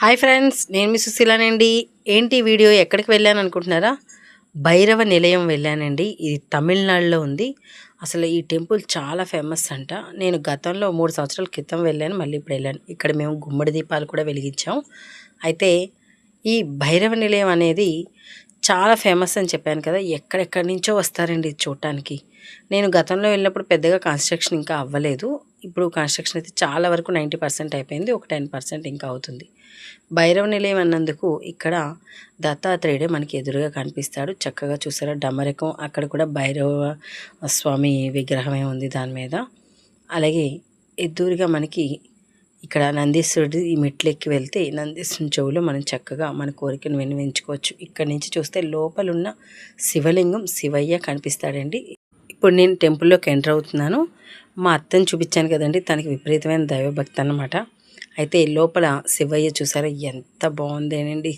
Hi friends, నేను మీ సుశీలానండి. ఏంటి video ఎక్కడికి వెళ్ళాను అనుకుంటున్నారా? భైరవ నిలయం వెళ్ళానండి. ఇది తమిళనాడులో ఉంది. అసలు ఈ టెంపుల్ చాలా ఫేమస్ అంట. నేను గతంలో 3 సంవత్సరాల క్రితం వెళ్ళాను, మళ్ళీ ఇప్పుడు వెళ్ళాను. ఇక్కడ మేము గుమ్మడి దీపాలు కూడా వెలిగించాం. అయితే ఈ భైరవ నిలయం అనేది చాలా ఫేమస్ అని చెప్పాను కదా. ఎక్కడెక్కడి నుంచో వస్తారండి చూడటానికి. నేను గతంలో వెళ్ళినప్పుడు పెద్దగా కన్స్ట్రక్షన్ ఇంకా అవ్వలేదు. ఇప్పుడు కన్స్ట్రక్షన్ అయితే చాలా వరకు 90% అయిపోయింది. ఒక 10% ఇంకా అవుతుంది. భైరవ నిలయం అన్నందుకు ఇక్కడ దత్తాత్రేయుడే మనకి ఎదురుగా కనిపిస్తాడు. చక్కగా చూసారా డమరకం, అక్కడ కూడా భైరవ స్వామి విగ్రహమే ఉంది దాని మీద. అలాగే ఎదురుగా మనకి ఇక్కడ నందీశ్వరుడు ఈ మెట్లెక్కి వెళ్తే నందీశ్వరుని చెవులో మనం చక్కగా మన కోరికను విన్నవించుకోవచ్చు. ఇక్కడి నుంచి చూస్తే లోపలున్న శివలింగం శివయ్య కనిపిస్తాడండి. ఇప్పుడు నేను టెంపుల్లోకి ఎంటర్ అవుతున్నాను. మా అత్తని చూపించాను కదండి, తనకి విపరీతమైన దైవభక్తి అన్నమాట. అయితే లోపల శివయ్య చూసారా ఎంత బాగుందేనండి.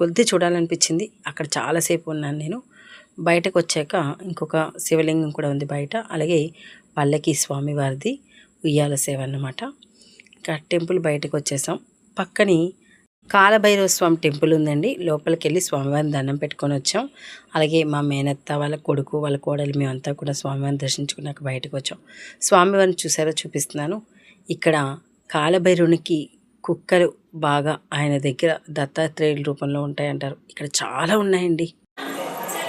కొద్ది చూడాలనిపించింది. అక్కడ చాలాసేపు ఉన్నాను నేను. బయటకు వచ్చాక ఇంకొక శివలింగం కూడా ఉంది బయట. అలాగే పల్లకి స్వామివారిది ఉయ్యాల సేవ అన్నమాట. ఇంకా టెంపుల్ బయటకు వచ్చేసాం. పక్కని కాలభైరవ స్వామి టెంపుల్ ఉందండి. లోపలికి వెళ్ళి స్వామివారిని దండం పెట్టుకొని వచ్చాం. అలాగే మా మేనత్త వాళ్ళ కొడుకు వాళ్ళ కోడలు మేమంతా కూడా స్వామివారిని దర్శించుకున్నాక బయటకు వచ్చాం. స్వామివారిని చూసారో చూపిస్తున్నాను. ఇక్కడ కాలభైరవునికి కుక్కలు బాగా ఆయన దగ్గర దత్తాత్రేయుల రూపంలో ఉంటాయంటారు. ఇక్కడ చాలా ఉన్నాయండి.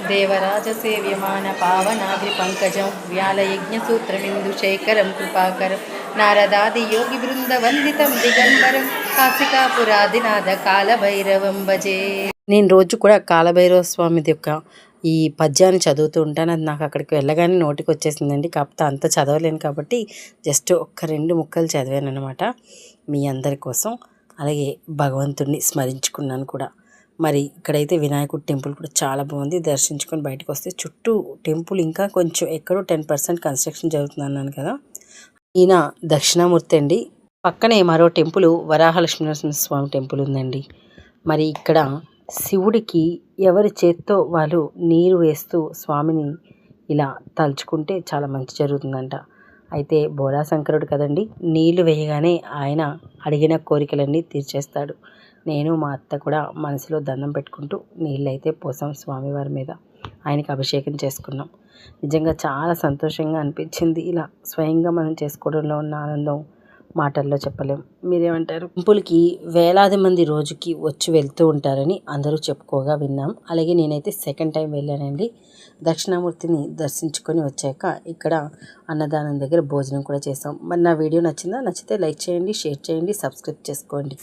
దేవరాజ సేవ్యమాన పావనాద్రి పంకజం వ్యాలయజ్ఞ సూత్రమిందు శేఖరం కృపాకరం నారదాది యోగి బృంద వందితం దిగంబరం కాశికాపురాదినాథ కాలభైరవం భజే. నేను రోజు కూడా కాలభైరవ స్వామిది యొక్క ఈ పద్యాన్ని చదువుతూ ఉంటాను. అది నాకు అక్కడికి వెళ్ళగానే నోటికి వచ్చేసిందండి. కాకపోతే అంత చదవలేను కాబట్టి జస్ట్ 1-2 ముక్కలు చదివాను అనమాట మీ అందరి కోసం. అలాగే భగవంతుడిని స్మరించుకున్నాను కూడా. మరి ఇక్కడైతే వినాయకుడి టెంపుల్ కూడా చాలా బాగుంది. దర్శించుకొని బయటకు వస్తే చుట్టూ టెంపుల్ ఇంకా కొంచెం ఎక్కడో 10% కన్స్ట్రక్షన్ జరుగుతుంది అన్నాను కదా. ఈయన దక్షిణామూర్తి అండి. పక్కనే మరో టెంపుల్ వరాహలక్ష్మీనరసింహ స్వామి టెంపుల్ ఉందండి. మరి ఇక్కడ శివుడికి ఎవరి చేత్తో వాళ్ళు నీరు వేస్తూ స్వామిని ఇలా తలుచుకుంటే చాలా మంచి జరుగుతుందంట. అయితే బోళాశంకరుడు కదండి, నీళ్లు వేయగానే ఆయన అడిగిన కోరికలన్నీ తీర్చేస్తాడు. నేను మా అత్త కూడా మనసులో దండం పెట్టుకుంటూ నీళ్ళైతే పోసాం స్వామివారి మీద. ఆయనకి అభిషేకం చేసుకున్నాం. నిజంగా చాలా సంతోషంగా అనిపించింది. ఇలా స్వయంగా మనం చేసుకోవడంలో ఉన్న ఆనందం మాటల్లో చెప్పలేం. మీరేమంటారు? టెంపుల్కి వేలాది మంది రోజుకి వచ్చి వెళ్తూ ఉంటారని అందరూ చెప్పుకోగా విన్నాం. అలాగే నేనైతే సెకండ్ టైం వెళ్ళానండి. దక్షిణామూర్తిని దర్శించుకొని వచ్చాక ఇక్కడ అన్నదానం దగ్గర భోజనం కూడా చేసాం. మరి నా వీడియో నచ్చిందా? నచ్చితే లైక్ చేయండి, షేర్ చేయండి, సబ్స్క్రైబ్ చేసుకోండి.